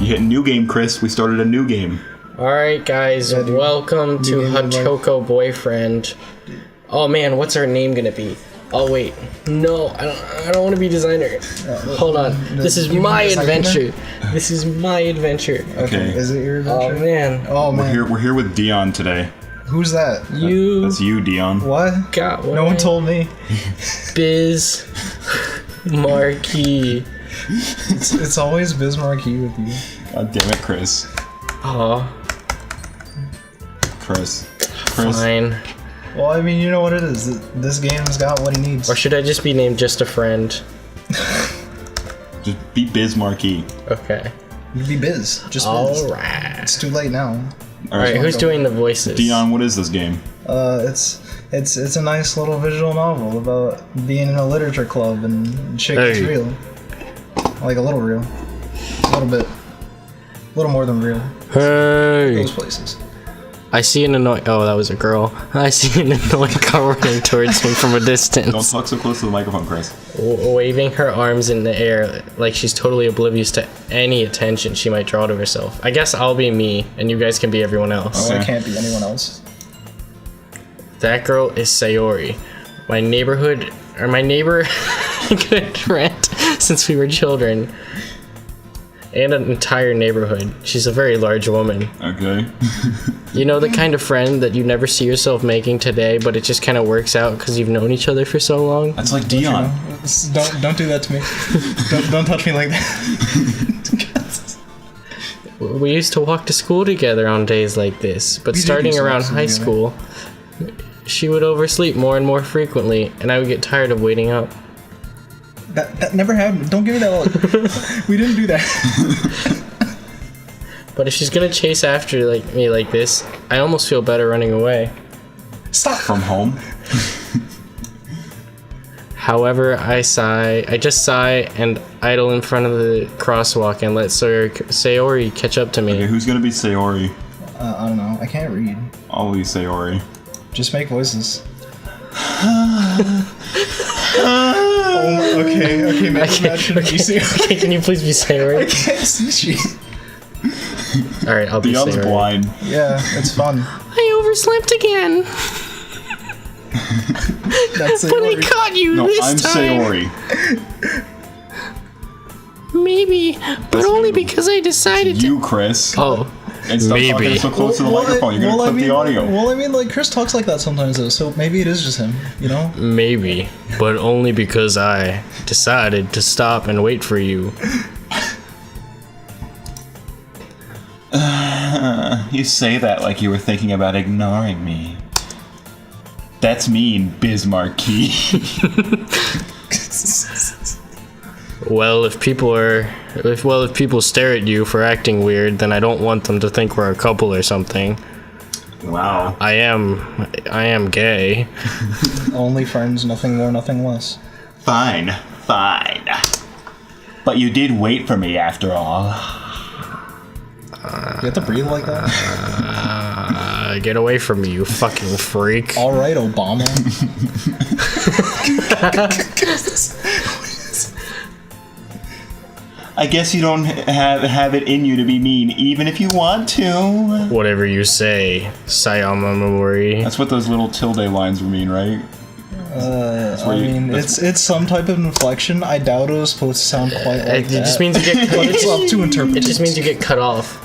You hit new game, Chris. We started a new game. Alright, guys, welcome to Hachoko Boyfriend. Oh man, what's our name gonna be? Oh wait, no, I don't want to be designer. Hold on, this is my adventure. This is my adventure. Okay. Is it your adventure? Oh man. Oh man. We're here with Dion today. Who's that? You. That's you, Dion. What? Got No one told me. Biz Marquee. It's always Biz Marquee with you. God damn it, Chris. Oh. Chris. Fine. Well, I mean, you know what it is. This game's got what he needs. Or should I just be named Just a Friend? Just be Biz Marquee. Okay. You be Biz. Just Biz. Alright. It's too late now. Alright, who's doing the voices? Dion, what is this game? It's a nice little visual novel about being in a literature club and shit gets real. Like a little real. A little bit. A little more than real. Hey! Those places. I see an annoying... Oh, that was a girl. I see an annoying car running towards me from a distance. Don't talk so close to the microphone, Chris. Waving her arms in the air like she's totally oblivious to any attention she might draw to herself. I guess I'll be me, and you guys can be everyone else. Oh, I can't be anyone else. That girl is Sayori. My neighbor good friend since we were children. And an entire neighborhood. She's a very large woman. Okay. You know, the kind of friend that you never see yourself making today, but it just kind of works out because you've known each other for so long. That's like Dion. Don't do that to me. don't touch me like that. We used to walk to school together on days like this, but starting around high school, she would oversleep more and more frequently, and I would get tired of waiting up. That never happened. Don't give me that look. We didn't do that. But if she's gonna chase after me like this, I almost feel better running away. Stop. From home? However, I just sigh and idle in front of the crosswalk and let Sayori catch up to me. Okay, who's gonna be Sayori? I don't know. I can't read. I'll be Sayori. Just make voices. Okay, Okay, can you please be Sayori? I can't see shit. Alright, I'll be Dion's Sayori. blind. Yeah, it's fun. I overslept again. That's But I caught you this I'm time. Sayori. Maybe, but only because I decided to. You, Chris. Oh, And stop talking so close to the microphone. You're gonna clip the audio. Well, I mean, like, Chris talks like that sometimes, though, so maybe it is just him, you know? maybe, but only because I decided to stop and wait for you. You say that like you were thinking about ignoring me. That's mean, Biz Marquee. Well, if people stare at you for acting weird, then I don't want them to think we're a couple or something. Wow. I am gay. Only friends, nothing more, nothing less. Fine. But you did wait for me after all. You have to breathe like that? Get away from me, you fucking freak. Alright, Obama. I guess you don't have it in you to be mean, even if you want to. Whatever you say, Sayama Mori. That's what those little tilde lines mean, right? It's some type of inflection. I doubt it was supposed to sound quite like that. It just means you get cut. It's up to interpret. It just means you get cut off.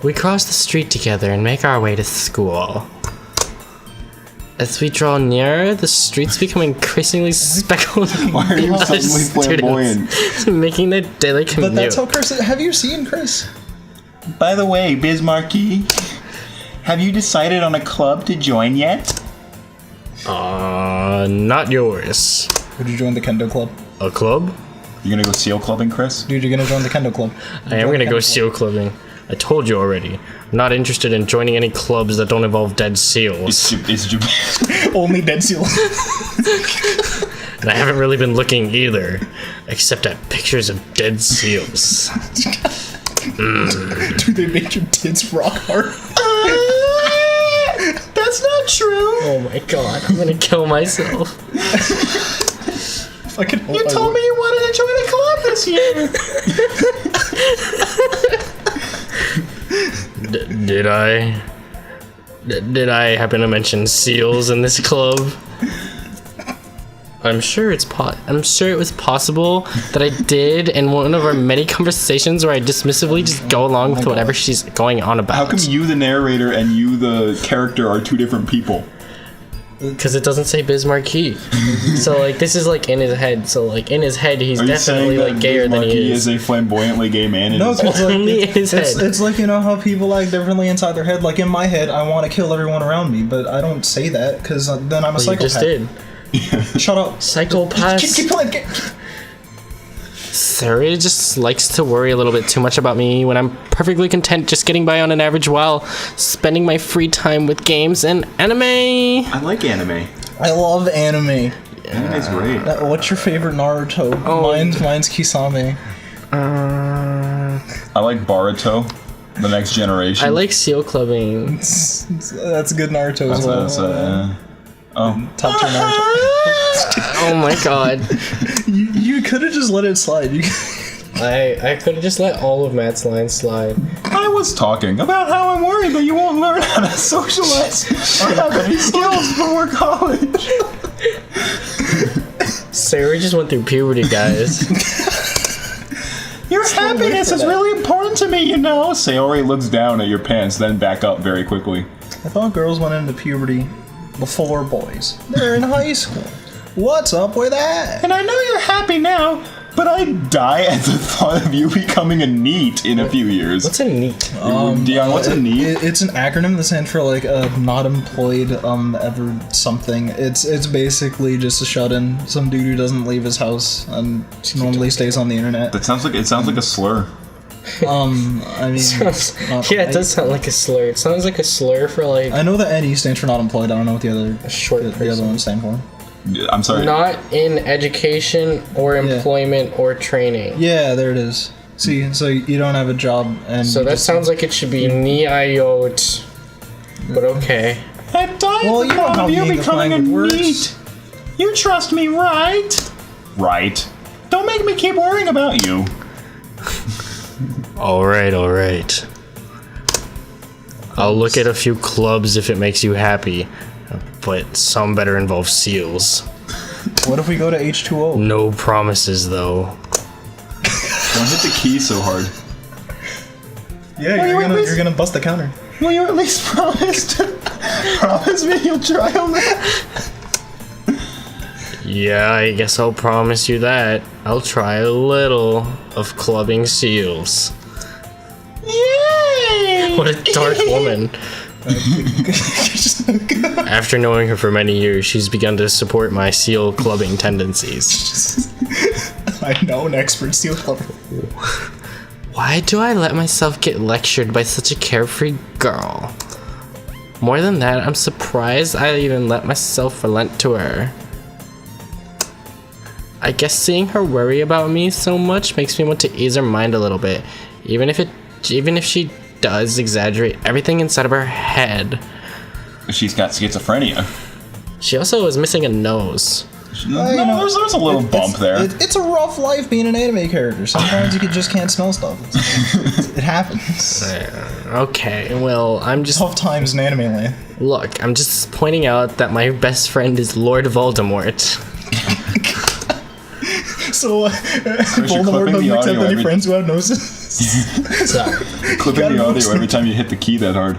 We cross the street together and make our way to school. As we draw nearer, the streets become increasingly speckled. Why are you suddenly flamboyant? Making their daily commute. But that's how Chris. Have you seen Chris? By the way, Biz Marquee, have you decided on a club to join yet? Not yours. Would you join the Kendo Club? A club? You gonna go seal clubbing, Chris? Dude, you're gonna join the Kendo Club. I am gonna go seal clubbing. I told you already. I'm not interested in joining any clubs that don't involve dead seals. Only dead seals. And I haven't really been looking either, except at pictures of dead seals. Dude, they make your tits rock hard. That's not true. Oh my god, I'm gonna kill myself. You told me you wanted to join a club this year. Did I? Did I happen to mention seals in this club? I'm sure it was possible that I did in one of our many conversations where I dismissively just go along with whatever she's going on about. How come you, the narrator, and you, the character, are two different people? Because it doesn't say Biz Marquis. So, like, this is, like, in his head. So, like, in his head, he's definitely, like, gayer than he is. Is a flamboyantly gay man. No, it's only in his head. It's like, you know how people act differently inside their head. Like, in my head, I want to kill everyone around me, but I don't say that, because then I'm a psychopath. You just did. Shut up. Psychopath. Keep playing. Sarah just likes to worry a little bit too much about me when I'm perfectly content just getting by on an average while spending my free time with games and anime. I like anime. I love anime. Anime's great. What's your favorite Naruto? Oh. Mine's Kisame. I like Boruto, The Next Generation. I like seal clubbing. That's a good Naruto as well. Top tier Naruto. Oh my god. You could have just let it slide. I could have just let all of Matt's lines slide. I was talking about how I'm worried that you won't learn how to socialize or have any skills before college. Sarah just went through puberty, guys. Your happiness is really important to me, you know. Sayori looks down at your pants, then back up very quickly. I thought girls went into puberty before boys. They're in high school. What's up with that? And I know you're happy now, but I'd die at the thought of you becoming a NEET in a few years. What's a NEET? Dion, what's a NEET? It's an acronym that stands for like not employed ever something. It's basically just a shut-in. Some dude who doesn't leave his house and normally stays on the internet. That sounds like a slur. I mean, Yeah, it does sound like a slur. It sounds like a slur for like I know that NE stands for not employed. I don't know what the other ones stand for. I'm sorry. not in education or employment or training. Yeah, there it is. See, so you don't have a job, and So that sounds like it should be ni-iot. But okay. I'd die Well, at you the know thought how of you the English becoming a language works. NEET. You trust me, right? Right. Don't make me keep worrying about you. Alright. I'll look at a few clubs if it makes you happy. But some better involve seals. What if we go to H2O? No promises, though. Don't hit the key so hard. Yeah, you're gonna bust the counter. Will you at least promise me you'll try on that? Yeah, I guess I'll promise you that. I'll try a little of clubbing seals. Yay! What a dark woman. After knowing her for many years, she's begun to support my seal clubbing tendencies. I know an expert seal clubber. Why do I let myself get lectured by such a carefree girl? More than that, I'm surprised I even let myself relent to her. I guess seeing her worry about me so much makes me want to ease her mind a little bit, even if she does exaggerate everything inside of her head. She's got schizophrenia. She also is missing a nose. There's a little bump there. It's a rough life being an anime character. Sometimes you just can't smell stuff. It happens. Okay, well, I'm just... Tough times in anime land. Look, I'm just pointing out that my best friend is Lord Voldemort. So, Voldemort doesn't accept any friends who have noses? Sorry. Clipping the audio every time you hit the key that hard.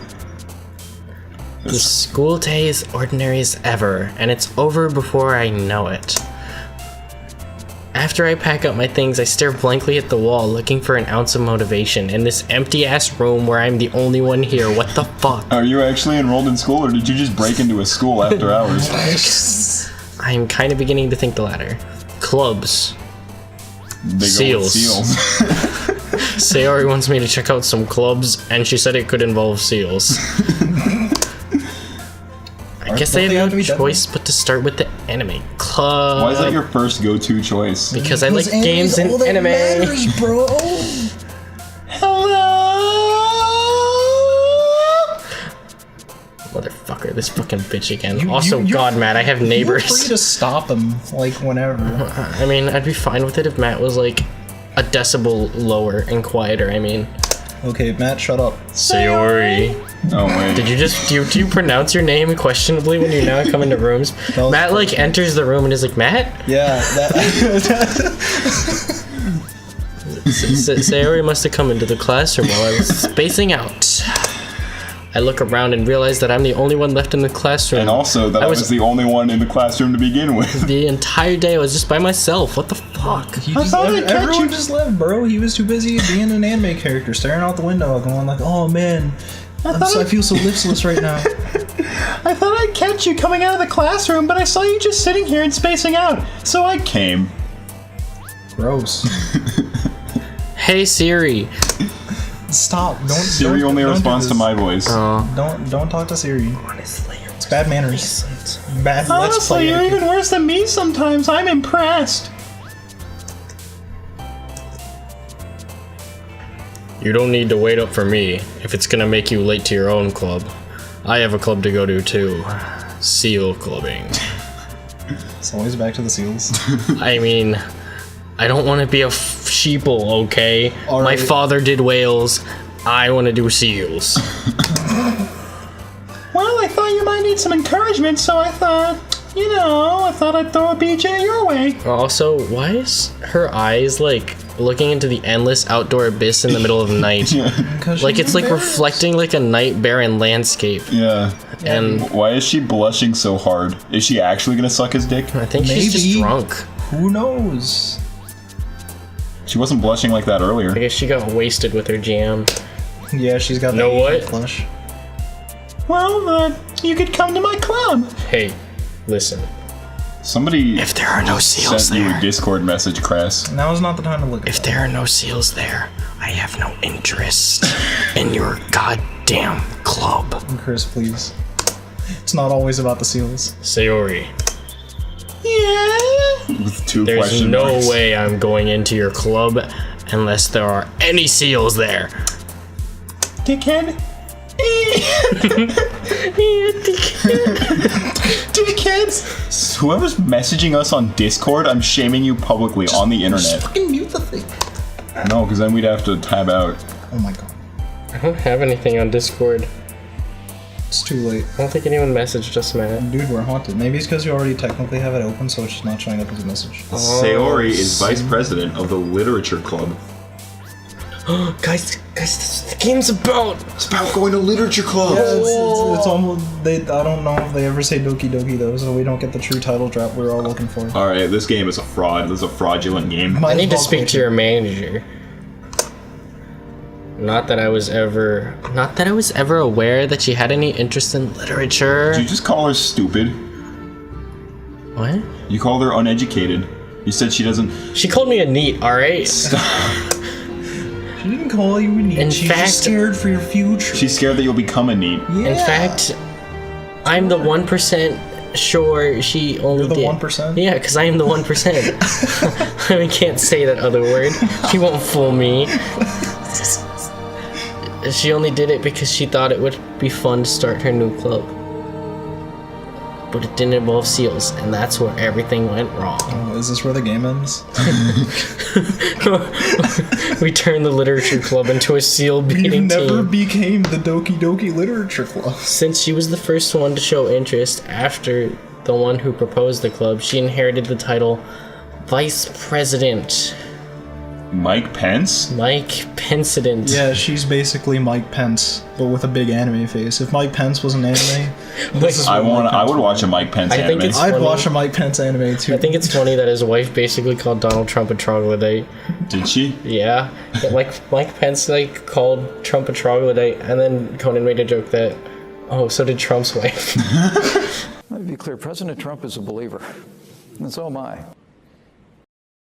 The school day is ordinary as ever, and it's over before I know it. After I pack up my things, I stare blankly at the wall, looking for an ounce of motivation in this empty-ass room where I'm the only one here. What the fuck? Are you actually enrolled in school, or did you just break into a school after hours? I'm kind of beginning to think the latter. Clubs. They Seals. Go with seals. Sayori wants me to check out some clubs, and she said it could involve seals. I guess I have no choice but to start with the anime club. Why is that your first go-to choice? Because I like games and anime. Matters, bro. Hello! Motherfucker, this fucking bitch again. God, Matt, I have neighbors. You're free to stop him, like, whenever. I mean, I'd be fine with it if Matt was, like, a decibel lower and quieter, I mean. Okay, Matt, shut up. Sayori. Oh wait. Did you just do you pronounce your name questionably when you now come into rooms? Matt like enters the room and is like, Matt? Yeah, Sayori must have come into the classroom while I was spacing out. I look around and realize that I'm the only one left in the classroom. And also that I was the only one in the classroom to begin with. The entire day I was just by myself. What the fuck? Everyone just left, bro. He was too busy being an anime character, staring out the window, going like, "Oh man, I feel so lipsless right now." I thought I'd catch you coming out of the classroom, but I saw you just sitting here and spacing out, so I came. Gross. Hey Siri. Stop! Siri only responds to my voice. Don't talk to Siri. Honestly, It's bad manners. Bad. Honestly, you're even worse than me sometimes. I'm impressed. you don't need to wait up for me if it's gonna make you late to your own club. I have a club to go to too. Seal clubbing. It's always back to the seals. I mean, I don't want to be a sheeple, okay? All My right. father did whales. I want to do seals. Well, I thought you might need some encouragement, so I thought I'd throw a BJ your way. Also, why is her eyes like looking into the endless outdoor abyss in the middle of the night? Like it's like reflecting like a night barren landscape. Yeah. And Why is she blushing so hard? Is she actually gonna suck his dick? I think she's just Maybe. drunk. Who knows? She wasn't blushing like that earlier. I guess she got wasted with her jam. Yeah, she's got Know that what? flush. Well, you could come to my club. Hey, listen. Somebody If there are no seals sent you a there, Discord message, Cress. Now is not the time to look at if there are no seals there, I have no interest in your goddamn club. that. Chris, please. It's not always about the seals. Sayori, Yeah. With two there's question no marks. way I'm going into your club unless there are any seals there. Dickhead. Dickheads. Whoever's messaging us on Discord, I'm shaming you publicly on the internet. Fucking mute the thing. No, because then we'd have to tab out. Oh my god. I don't have anything on Discord. It's too late. I don't think anyone messaged us, man. Dude, we're haunted. Maybe it's because you already technically have it open, so it's just not showing up as a message. Sayori is vice president of the Literature Club. Guys, that's what the game's about. It's about going to literature clubs. Yeah, it's almost. I don't know if they ever say Doki Doki though, so we don't get the true title drop we're all looking for. All right, this game is a fraud. This is a fraudulent game. I need to speak to your manager. Not that I was ever aware that she had any interest in literature. Did you just call her stupid? What? You called her uneducated. You said she doesn't. She called me a neat, alright? She didn't call you a neat. In She's fact- just scared for your future. She's scared that you'll become a neat. Yeah. In fact, I'm the 1% sure she only You're the did. 1%? Yeah, because I am the 1%. I can't say that other word. She won't fool me. She only did it because she thought it would be fun to start her new club. But it didn't involve seals, and that's where everything went wrong. Oh, is this where the game ends? We turned the literature club into a seal You beating never team. became the Doki Doki Literature Club. Since she was the first one to show interest after the one who proposed the club, she inherited the title Vice President. Mike Pence? Mike Pensident. Yeah, she's basically Mike Pence, but with a big anime face. If Mike Pence was an anime, this is I what Mike Pence would watch a Mike Pence I think anime. it's- I'd funny. watch a Mike Pence anime too. I think it's funny that his wife basically called Donald Trump a troglodyte. Did she? Yeah. Like Mike Pence called Trump a troglodyte, and then Conan made a joke that, oh, so did Trump's wife. Let me be clear, President Trump is a believer, and so am I.